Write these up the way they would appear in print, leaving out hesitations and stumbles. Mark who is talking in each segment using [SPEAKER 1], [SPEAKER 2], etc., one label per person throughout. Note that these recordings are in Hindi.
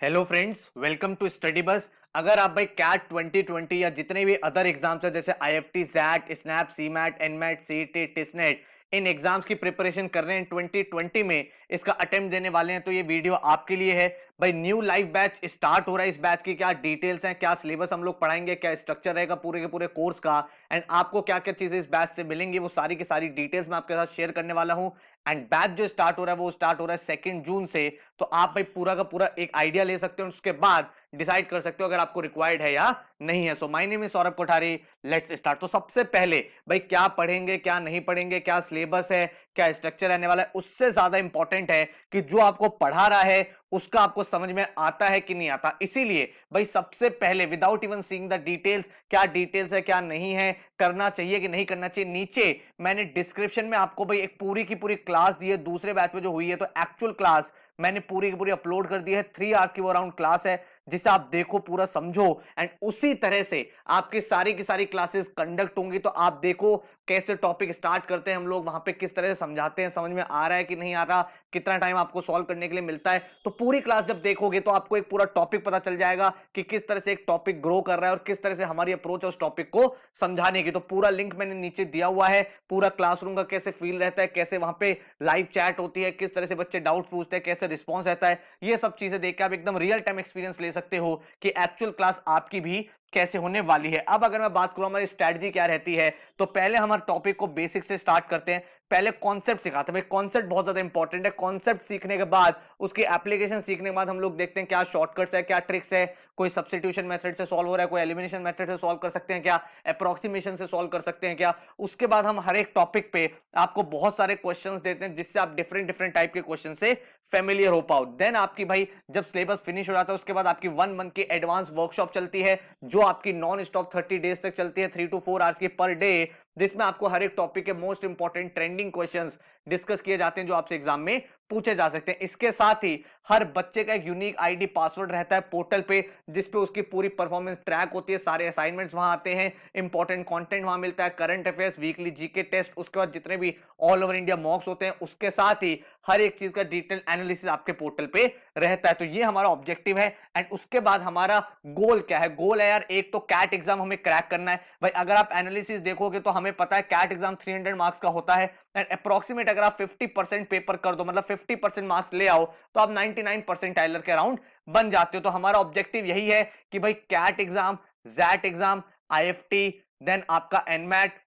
[SPEAKER 1] Hello friends, welcome to Study Bus. अगर आप भाई कैट 2020 या जितने भी अदर एग्जाम्स है जैसे IFT, XAT, SNAP, CMAT, NMAT, CET, TISSNET, इन एग्जाम्स की प्रिपरेशन कर रहे हैं 2020 में, इसका अटेम्प्ट देने वाले हैं, तो ये वीडियो आपके लिए है। भाई न्यू लाइव बैच स्टार्ट हो रहा है। इस बैच की क्या डिटेल्स हैं, क्या सिलेबस हम लोग पढ़ाएंगे, क्या स्ट्रक्चर रहेगा पूरे के पूरे कोर्स का, एंड आपको क्या क्या चीजें इस बैच से मिलेंगी, वो सारी की सारी डिटेल्स मैं आपके साथ शेयर करने वाला हूं। एंड बैच जो स्टार्ट हो रहा है वो स्टार्ट हो रहा है 2 जून से। तो आप भाई पूरा का पूरा एक आइडिया ले सकते हो, उसके बाद डिसाइड कर सकते हो अगर आपको रिक्वायर्ड है या नहीं है। So my name is Saurabh Kothari, let's start. तो सबसे पहले भाई क्या पढ़ेंगे, क्या नहीं पढ़ेंगे, क्या सिलेबस है, क्या स्ट्रक्चर रहने वाला है, उससे ज्यादा इंपॉर्टेंट है कि जो आपको पढ़ा रहा है उसका आपको समझ में आता है कि नहीं आता। इसीलिए भाई सबसे पहले without even seeing the details, क्या डिटेल्स है क्या नहीं है, करना चाहिए कि नहीं करना चाहिए, नीचे मैंने डिस्क्रिप्शन में आपको भाई एक पूरी की पूरी क्लास दी है दूसरे बैच में जो हुई है। तो एक्चुअल क्लास मैंने पूरी की पूरी अपलोड कर दी है। 3 आवर्स की वो राउंड क्लास है, जिसे आप देखो, पूरा समझो, एंड उसी तरह से आपकी सारी की सारी क्लासेस कंडक्ट होंगी। तो आप देखो कैसे टॉपिक स्टार्ट करते हैं हम लोग, वहां पे किस तरह से समझाते हैं, समझ में आ रहा है कि नहीं आ रहा, कितना टाइम आपको सॉल्व करने के लिए मिलता है। तो पूरी क्लास जब देखोगे तो आपको एक पूरा टॉपिक पता चल जाएगा कि किस तरह से एक टॉपिक ग्रो कर रहा है और किस तरह से हमारी अप्रोच है उस टॉपिक को समझाने की। तो पूरा लिंक मैंने नीचे दिया हुआ है, पूरा क्लासरूम का कैसे फील रहता है, कैसे वहां पे लाइव चैट होती है, किस तरह से बच्चे डाउट पूछते हैं, कैसे रिस्पॉन्स रहता है, ये सब चीजें देख के आप एकदम रियल टाइम एक्सपीरियंस ले सकते हो कि एक्चुअल क्लास आपकी भी कैसे होने वाली है। अब अगर मैं बात करूं हमारी स्ट्रेटजी क्या रहती है, तो पहले हमारे टॉपिक को बेसिक से स्टार्ट करते हैं। पहले कॉन्सेप्ट सिखाते हैं भाई, कॉन्सेप्ट बहुत ज्यादा इंपॉर्टेंट है। कॉन्सेप्ट सीखने के बाद उसकी एप्लीकेशन सीखने के बाद हम लोग देखते हैं क्या शॉर्टकट्स है, क्या ट्रिक्स है, कोई सब्स्टिट्यूशन मेथड से सॉल्व हो रहा है, कोई एलिमिनेशन मेथड से सॉल्व कर सकते हैं क्या, अप्रोक्सीमेशन से सॉल्व कर सकते हैं क्या। उसके बाद हम हर एक टॉपिक पे आपको बहुत सारे क्वेश्चंस देते हैं जिससे आप डिफरेंट डिफरेंट टाइप के क्वेश्चन से फेमिलियर हो पाओ। देन आपकी भाई जब सिलेबस फिनिश हो जाता है उसके बाद आपकी 1 मंथ की एडवांस वर्कशॉप चलती है, जो आपकी नॉन स्टॉप 30 डेज तक चलती है, 3 to 4 आवर्स की पर डे, जिसमें आपको हर एक टॉपिक के most important trending questions discuss किए जाते हैं जो आपसे एग्जाम में पूछे जा सकते हैं। इसके साथ ही हर बच्चे का एक यूनिक आईडी पासवर्ड रहता है पोर्टल पे, जिसपे उसकी पूरी परफॉर्मेंस ट्रैक होती है, सारे असाइनमेंट्स वहां आते हैं, इंपॉर्टेंट कंटेंट वहां मिलता है, current affairs, weekly GK test, उसके बाद जितने भी ऑल ओवर इंडिया मॉक्स होते हैं, उसके साथ ही हर एक चीज का डिटेल एनालिसिस आपके पोर्टल पे रहता है। तो ये हमारा ऑब्जेक्टिव है। एंड उसके बाद हमारा गोल क्या है? गोल है यार, एक तो कैट एग्जाम हमें क्रैक करना है भाई। अगर आप एनालिसिस देखोगे तो हमें पता है कैट एग्जाम 300 मार्क्स का होता है, एंड अप्रोक्सीमेट अगर आप 50% पेपर कर दो, मतलब 50% मार्क्स ले आओ, तो आप 99% टाइलर के अराउंड बन जाते हो। तो हमारा ऑब्जेक्टिव यही है कि भाई CAT exam, XAT exam, IFT, then आपका NMAT,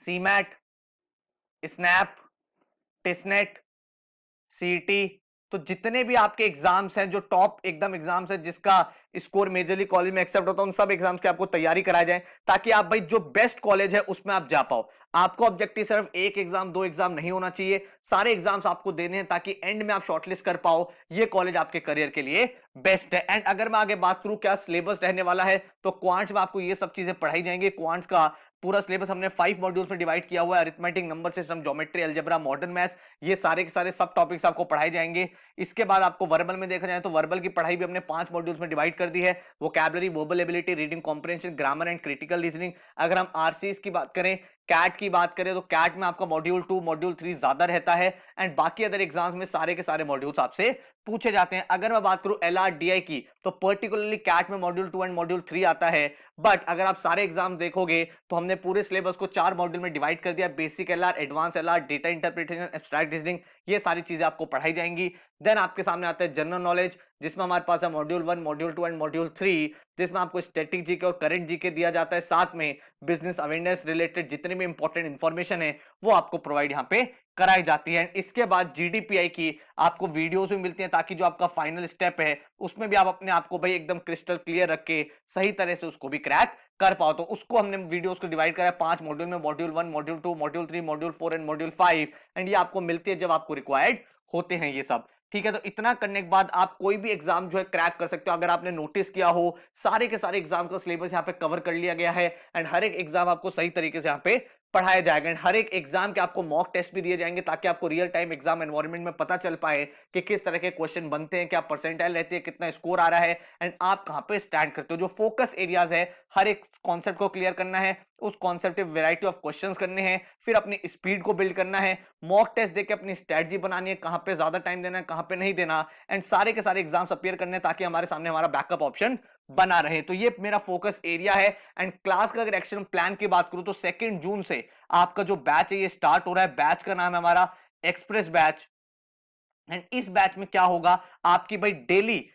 [SPEAKER 1] CMAT, SNAP, TISSNET, CET, तो जितने भी आपके एग्जाम्स हैं, जो टॉप एकदम एग्जाम्स हैं जिसका स्कोर मेजरली कॉलेज में एक्सेप्ट होता है, उन सब एग्जाम्स की आपको तैयारी कराई जाए, ताकि आप भाई जो बेस्ट कॉलेज है उसमें आप जा पाओ। आपको ऑब्जेक्टिव सिर्फ एक एग्जाम, 2 एग्जाम नहीं होना चाहिए, सारे एग्जाम्स आपको देने हैं ताकि एंड में आप शॉर्टलिस्ट कर पाओ ये कॉलेज आपके करियर के लिए बेस्ट है। एंड अगर मैं आगे बात करूं क्या सिलेबस रहने वाला है, तो क्वांट्स में आपको ये सब चीजें पढ़ाई जाएंगी। क्वांट्स का पूरा सिलेबस हमने 5 मॉड्यूल्स में डिवाइड किया हुआ है। Arithmetic, number system, geometry, algebra, modern maths, ये सारे के सारे सब टॉपिक्स आपको पढ़ाए जाएंगे। इसके बाद आपको वर्बल में देखा जाए तो वर्बल की पढ़ाई भी हमने 5 मॉड्यूल्स में डिवाइड कर दी है। Vocabulary, verbal ability, reading comprehension, grammar and critical reasoning. अगर हम आरसीएस की बात करें, कैट की बात करें, तो कैट में आपका मॉड्यूल 2, मॉड्यूल 3 ज्यादा रहता है, एंड बाकी अदर एग्जाम्स में सारे के सारे मॉड्यूल्स आपसे पूछे जाते हैं। अगर मैं बात करूं एलआरडीआई की, तो पर्टिकुलरली कैट में मॉड्यूल 2 एंड मॉड्यूल 3 आता है। बट अगर आप सारे एग्जाम देखोगे तो हमने पूरे सिलेबस को 4 मॉड्यूल में डिवाइड कर दिया। Basic LR, advance LR, data interpretation, abstract reasoning, ये सारी चीजें आपको पढ़ाई जाएंगी। देन आपके सामने आता है जनरल नॉलेज, जिसमें हमारे पास है मॉड्यूल 1, मॉड्यूल 2 एंड मॉड्यूल 3, जिसमें आपको स्टैटिक जीके और करंट जीके दिया जाता है। साथ में बिजनेस अवेयरनेस रिलेटेड जितने भी इंपॉर्टेंट इंफॉर्मेशन है वो आपको प्रोवाइड यहाँ पे कराई जाती है। इसके बाद जीडीपीआई की आपको वीडियोस भी मिलती हैं, ताकि जो आपका फाइनल स्टेप है उसमें भी आप अपने आप को भाई एकदम क्रिस्टल क्लियर रख के सही तरह से उसको भी क्रैक कर पाओ। तो उसको हमने वीडियोस को डिवाइड करा है 5 मॉड्यूल में, module 1, module 2, module 3, module 4 and module 5, and ये आपको मिलती है जब आपको रिक्वायर्ड होते हैं ये सब। ठीक है, तो इतना करने के बाद आप कोई भी एग्जाम जो है क्रैक कर सकते हो। अगर आपने नोटिस किया हो, सारे के सारे एग्जाम का सिलेबस यहाँ पे कवर कर लिया गया है, एंड हर एक एग्जाम आपको सही तरीके से यहाँ पे पढ़ाया जाएगा। एंड हर एक एग्जाम के आपको मॉक टेस्ट भी दिए जाएंगे ताकि आपको रियल टाइम एग्जाम एनवायरनमेंट में पता चल पाए कि किस तरह के क्वेश्चन बनते हैं, क्या परसेंटाइल रहती है, कितना स्कोर आ रहा है एंड आप कहां पे स्टैंड करते हो। जो फोकस एरियाज है, हर एक कॉन्सेप्ट को क्लियर करना है, उस कॉन्सेप्ट पे वैरायटी ऑफ क्वेश्चंस करने हैं, फिर अपनी स्पीड को बिल्ड करना है, मॉक टेस्ट देके अपनी स्ट्रेटजी बनानी है, कहां पे ज्यादा टाइम देना है, कहां पे नहीं देना, एंड सारे के सारे एग्जाम्स अपीयर करने हैं ताकि हमारे सामने हमारा बैकअप ऑप्शन बना रहे। तो ये मेरा फोकस एरिया है। एंड क्लास का अगर एक्शन प्लान की बात करूं तो 2 जून से आपका जो बैच है ये स्टार्ट हो रहा है। बैच का नाम है हमारा एक्सप्रेस बैच। एंड इस बैच में क्या होगा, आपकी भाई डेली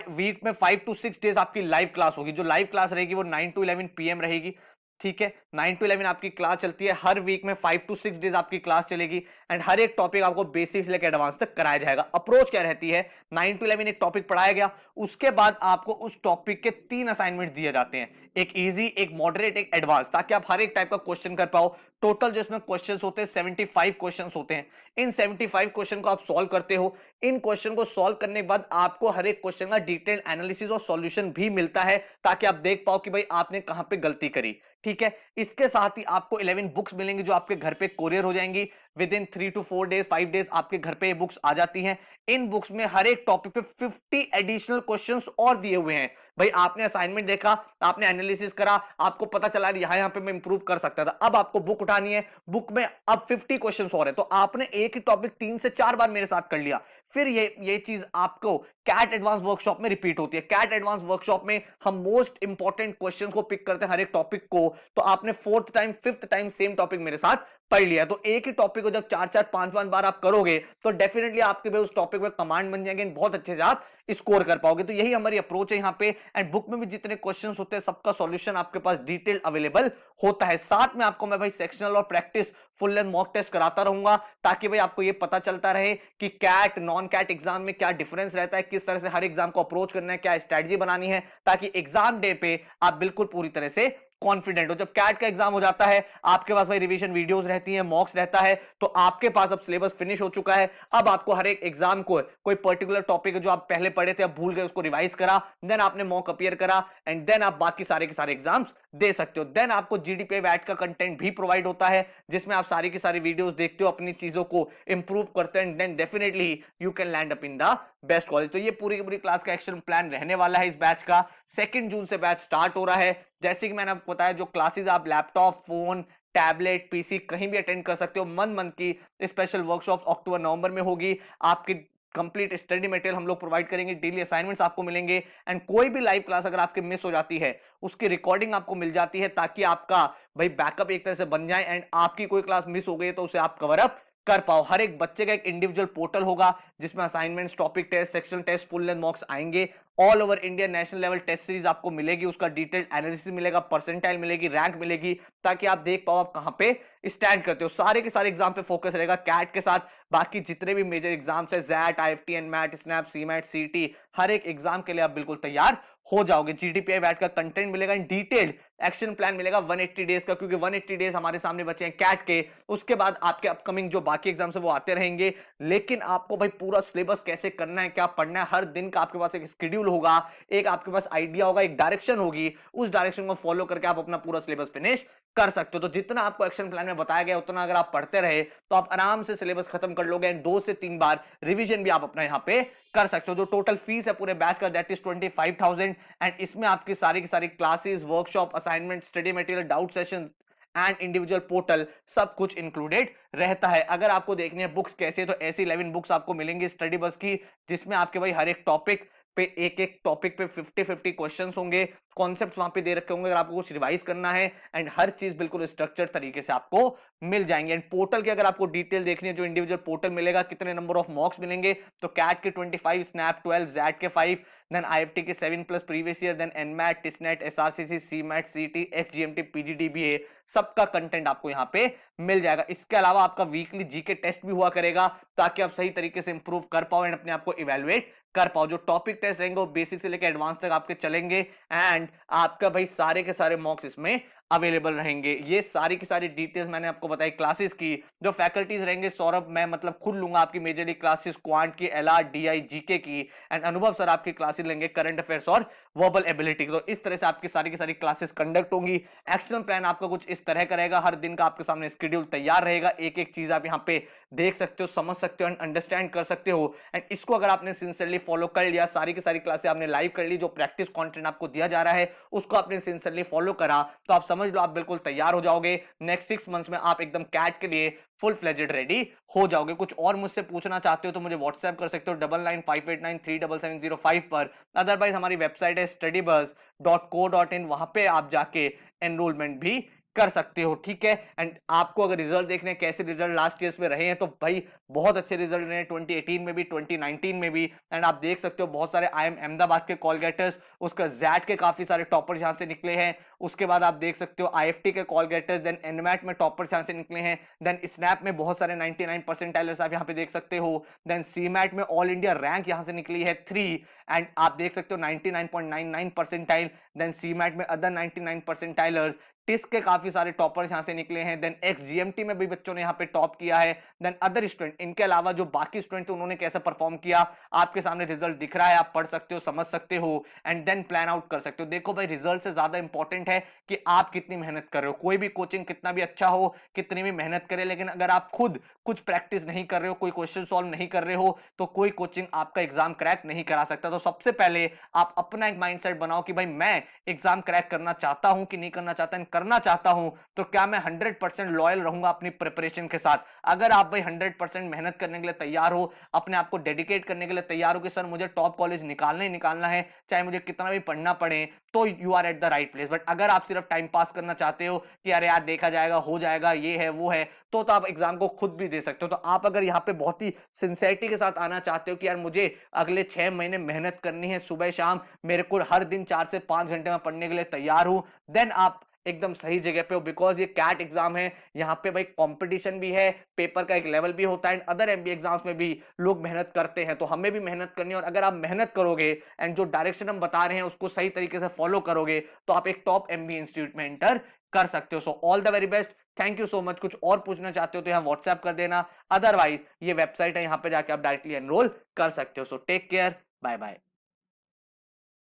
[SPEAKER 1] वीक में 5 to 6 डेज आपकी लाइव क्लास होगी। जो लाइव क्लास रहेगी वो 9 to 11 PM रहेगी। ठीक है, 9 to 11 आपकी क्लास चलती है। हर वीक में 5 to 6 डेज आपकी क्लास चलेगी एंड हर एक टॉपिक आपको बेसिक से लेकर एडवांस तक कराया जाएगा। अप्रोच क्या रहती है, 9 to 11 एक टॉपिक पढ़ाया गया, उसके बाद आपको उस टॉपिक के 3 असाइनमेंट दिए जाते हैं, एक इजी, एक मॉडरेट, एक एडवांस, ताकि आप हर एक टाइप का क्वेश्चन कर पाओ। टोटल जो इसमें क्वेश्चंस होते हैं 75 क्वेश्चंस होते हैं। इन 75 क्वेश्चन को आप सॉल्व करते हो। इन क्वेश्चन को सॉल्व करने के बाद आपको हर एक क्वेश्चन का डिटेल एनालिसिस और सॉल्यूशन भी मिलता है ताकि आप देख पाओ कि भाई आपने कहां पे गलती करी। ठीक है, इसके साथ ही आपको 11 बुक्स मिलेंगी जो आपके घर पे कोरियर हो जाएंगी। With in 3 to 4 days, 5 days आपके घर पे ये बुक्स आ जाती हैं। इन बुक्स में हर एक टॉपिक पे 50 एडिशनल क्वेश्चंस और दिए हुए हैं। भाई आपने असाइनमेंट देखा, आपने एनालिसिस करा, आपको पता चला यहां पे मैं इंप्रूव कर सकता था, अब आपको बुक उठानी है, बुक में अब 50 क्वेश्चंस और है, तो आपने एक ही टॉपिक 3 से 4 बार मेरे साथ कर लिया। फिर ये चीज आपको कैट एडवांस वर्कशॉप में रिपीट होती है। कैट एडवांस वर्कशॉप में हम मोस्ट इंपॉर्टेंट क्वेश्चंस को पिक करते हैं हर एक टॉपिक को। तो आपने 4th time 5th time same topic मेरे साथ पढ़ लिया। तो एक ही टॉपिक को जब 4-4 5-5 बार आप करोगे तो डेफिनेटली आपके उस टॉपिक में कमांड बन जाएंगे, बहुत अच्छे से आप स्कोर कर पाओगे। तो यही हमारी अप्रोच है यहाँ पे। एंड बुक में भी जितने क्वेश्चंस होते हैं सबका सॉल्यूशन आपके पास डिटेल अवेलेबल होता है। साथ में आपको मैं भाई सेक्शनल और practice full length mock test कराता रहूंगा ताकि भाई आपको ये पता चलता रहे कि कैट नॉन कैट एग्जाम में क्या डिफरेंस रहता है, किस तरह से हर एग्जाम को अप्रोच करना है, क्या स्ट्रेटजी बनानी है, ताकि एग्जाम डे पे आप बिल्कुल पूरी तरह से कॉन्फिडेंट हो। जब कैट का एग्जाम हो जाता है आपके पास भाई रिवीजन वीडियोस रहती हैं, मॉक्स रहता है, तो आपके पास अब सिलेबस फिनिश हो चुका है। अब आपको हर एक एग्जाम को कोई पर्टिकुलर टॉपिक जो आप पहले पढ़े थे, अब भूल गए, उसको रिवाइज करा, देन आपने मॉक अपीयर करा एंड देन आप बाकी सारे के सारे एग्जाम्स दे सकते हो। देन आपको जीडीपीआई वैट का कंटेंट भी प्रोवाइड होता है जिसमें आप सारी की सारी वीडियोस देखते हो, अपनी चीजों को इंप्रूव करते हैं, then definitely you can land up in the best college. तो ये पूरी की पूरी क्लास का एक्शन प्लान रहने वाला है इस बैच का। 2 जून से बैच स्टार्ट हो रहा है। जैसे कि मैंने आपको बताया, जो क्लासेस आप लैपटॉप, फोन, टैबलेट, पीसी कहीं भी अटेंड कर सकते हो। मंथ की स्पेशल वर्कशॉप अक्टूबर नवंबर में होगी। आपकी कंप्लीट स्टडी मटेरियल हम लोग प्रोवाइड करेंगे, डेली असाइनमेंट्स आपको मिलेंगे एंड कोई भी लाइव क्लास अगर आपके मिस हो जाती है उसकी रिकॉर्डिंग आपको मिल जाती है ताकि आपका भाई बैकअप एक तरह से बन जाए एंड आपकी कोई क्लास मिस हो गई तो उसे आप कवर अप कर पाओ। हर एक बच्चे का एक इंडिविजुअल पोर्टल होगा जिसमें assignments, topic test, section test, full length mocks आएंगे। All over India national level test series आपको मिलेगी, उसका डिटेल्ड एनालिसिस मिलेगा, परसेंटाइल मिलेगी, रैंक मिलेगी, ताकि आप देख पाओ आप कहां पे स्टैंड करते हो। सारे के सारे एग्जाम पे फोकस रहेगा कैट के साथ। बाकी जितने भी मेजर एग्जाम्स है, XAT, IFT, NMAT, SNAP, CMAT, CET, हर एक एग्जाम के लिए आप बिल्कुल तैयार हो जाओगे। जीडीपीआई वैट का कंटेंट मिलेगा, डिटेल्ड एक्शन प्लान मिलेगा 180 डेज का, क्योंकि 180 डेज हमारे सामने बचे हैं कैट के। उसके बाद आपके अपकमिंग जो बाकी एग्जाम्स है वो आते रहेंगे, लेकिन आपको भाई पूरा सिलेबस कैसे करना है, क्या पढ़ना है, हर दिन का आपके पास एक शेड्यूल होगा, एक आपके पास आइडिया होगा, एक डायरेक्शन होगी, उस डायरेक्शन को फॉलो करके आप अपना पूरा सिलेबस फिनिश कर सकते हो। तो जितना आपको एक्शन प्लान में बताया गया उतना अगर आप पढ़ते रहे तो आप आराम से सिलेबस खत्म कर लोगे एंड 2 से 3 बार रिवीजन भी आप अपना यहाँ पे कर सकते हो। जो टोटल फीस है पूरे बैच का दैट इज 25,000 एंड इसमें आपकी सारी की सारी classes, workshop, assignment, study material, doubt session and individual portal सब कुछ इंक्लूडेड रहता है। अगर आपको देखनी है बुक्स कैसे, तो ऐसी 11 बुक्स आपको मिलेंगी स्टडी बस की, जिसमें आपके भाई हर एक टॉपिक पे एक टॉपिक पे 50-50 क्वेश्चंस होंगे, कॉन्सेप्ट वहां पे दे रखे होंगे अगर आपको कुछ रिवाइज करना है एंड हर चीज बिल्कुल स्ट्रक्चर तरीके से आपको मिल जाएंगे। एंड पोर्टल की अगर आपको डिटेल देखनी है, जो इंडिविजुअल पोर्टल मिलेगा, कितने नंबर ऑफ मॉक्स मिलेंगे, तो कैट के 25, स्नैप 12, जैट के 5, देन आईएफटी के 7+ previous year, then NMAT, TISSNET, SRCC, CMAT, CET, SGMT, पीजीडीबीए, सबका कंटेंट आपको यहाँ पे मिल जाएगा। इसके अलावा आपका वीकली जीके टेस्ट भी हुआ करेगा ताकि आप सही तरीके से इंप्रूव कर पाओ एंड अपने आप को इवेलुएट कर पाओ। जो टॉपिक टेस्ट रहेंगे वो बेसिक से लेकर एडवांस तक आपके चलेंगे एंड आपका भाई सारे के सारे मॉक्स इसमें अवेलेबल रहेंगे। ये सारी की सारी डिटेल्स मैंने आपको बताई क्लासेस की। जो फैकल्टीज रहेंगे सौरभ, मैं मतलब खुद लूंगा आपकी मेजरली क्लासेस क्वांट की, एलआर, डीआई, जीके की, एंड अनुभव सर आपकी क्लासेस लेंगे करंट अफेयर्स और वर्बल एबिलिटी। तो इस तरह से आपकी सारी की सारी क्लासेस कंडक्ट होंगी। एक्शन प्लान आपका कुछ इस तरह का रहेगा, हर दिन का आपके सामने शेड्यूल तैयार रहेगा, एक एक चीज आप यहाँ पे देख सकते हो, समझ सकते हो एंड अंडरस्टैंड कर सकते हो। एंड इसको अगर आपने सिंसियरली फॉलो कर लिया, सारी की सारी क्लासेस आपने लाइव कर ली, जो प्रैक्टिस कंटेंट आपको दिया जा रहा है उसको आपने सिंसियरली फॉलो करा, तो आप समझ लो आप बिल्कुल तैयार हो जाओगे। नेक्स्ट 6 मंथ्स में आप एकदम कैट के लिए फुल फ्लेजेड रेडी हो जाओगे। कुछ और मुझसे पूछना चाहते हो तो मुझे व्हाट्सएप कर सकते हो 9958937705 पर। अदरवाइज हमारी वेबसाइट है studybuzz.co.in, वहां पे आप जाके एनरोलमेंट भी कर सकते हो, ठीक है। एंड आपको अगर रिजल्ट देखने कैसे रिजल्ट लास्ट ईयर्स में रहे हैं, तो भाई बहुत अच्छे रिजल्ट रहे हैं 2018 में भी, 2019 में भी। एंड आप देख सकते हो बहुत सारे आईएम अहमदाबाद के कॉल गेटर्स, उसका जैट के काफी सारे टॉपर्स यहां से निकले हैं। उसके बाद आप देख सकते हो आईएफटी के कॉल गेटर्स, देन एनमैट में टॉपर्स यहां से निकले हैं, देन स्नैप में बहुत सारे 99 परसेंटाइलर्स आप यहां पे देख सकते हो, देन सीमैट में ऑल इंडिया रैंक यहां से निकली है 3, एंड आप देख सकते हो 99.99 परसेंटाइल, देन सीमैट में अदर 99 परसेंटाइलर्स, टिस्क के काफी सारे टॉपर्स यहां से निकले हैं, देन एक्स जीएमटी में भी बच्चों ने यहां पे टॉप किया है, देन अदर स्टूडेंट, इनके अलावा जो बाकी स्टूडेंट थे उन्होंने कैसे परफॉर्म किया आपके सामने रिजल्ट दिख रहा है, आप पढ़ सकते हो, समझ सकते हो एंड देन प्लान आउट कर सकते हो। देखो भाई, रिजल्ट से ज्यादा इंपॉर्टेंट है कि आप कितनी मेहनत कर रहे हो। कोई भी कोचिंग कितना भी अच्छा हो, कितनी भी मेहनत करे, लेकिन अगर आप खुद कुछ प्रैक्टिस नहीं कर रहे हो, कोई क्वेश्चन सॉल्व नहीं कर रहे हो, तो कोई कोचिंग आपका एग्जाम क्रैक नहीं करा सकता। तो सबसे पहले आप अपना एक माइंडसेट बनाओ कि भाई मैं एग्जाम क्रैक करना चाहता हूं कि नहीं करना चाहता, करना चाहता हूं तो क्या मैं 100% लॉयल रहूंगा अपनी प्रिपरेशन के साथ। अगर आप भाई 100% मेहनत करने के लिए तैयार हो, अपने आप को डेडिकेट करने के लिए तैयार हो कि सर मुझे टॉप कॉलेज निकालना ही निकालना है, चाहे मुझे कितना भी पढ़ना पड़े, तो you are at the right place. But अगर आप सिर्फ टाइम पास करना चाहते हो कि अरे यार देखा जाएगा, हो जाएगा, ये है वो है, तो आप एग्जाम को खुद भी दे सकते हो। तो आप अगर यहाँ पे बहुत ही सिंसियरिटी के साथ आना चाहते हो कि यार मुझे अगले 6 महीने मेहनत करनी है, सुबह शाम मेरे को हर दिन 4 से 5 घंटे में पढ़ने के लिए तैयार हूं, देन आप एकदम सही जगह पे हो। बिकॉज ये कैट एग्जाम है, यहाँ पे भाई कंपटीशन भी है, पेपर का एक लेवल भी होता है, अदर एमबीए एग्जाम्स में भी लोग मेहनत करते हैं, तो हमें भी मेहनत करनी है। और अगर आप मेहनत करोगे एंड जो डायरेक्शन हम बता रहे हैं उसको सही तरीके से फॉलो करोगे, तो आप एक टॉप एमबीए इंस्टीट्यूट में एंटर कर सकते हो। So all the very best, thank you so much. कुछ और पूछना चाहते हो तो यहाँ व्हाट्सएप कर देना, अदरवाइज ये वेबसाइट है, यहाँ पे जाके आप डायरेक्टली एनरोल कर सकते हो। So take care, bye bye.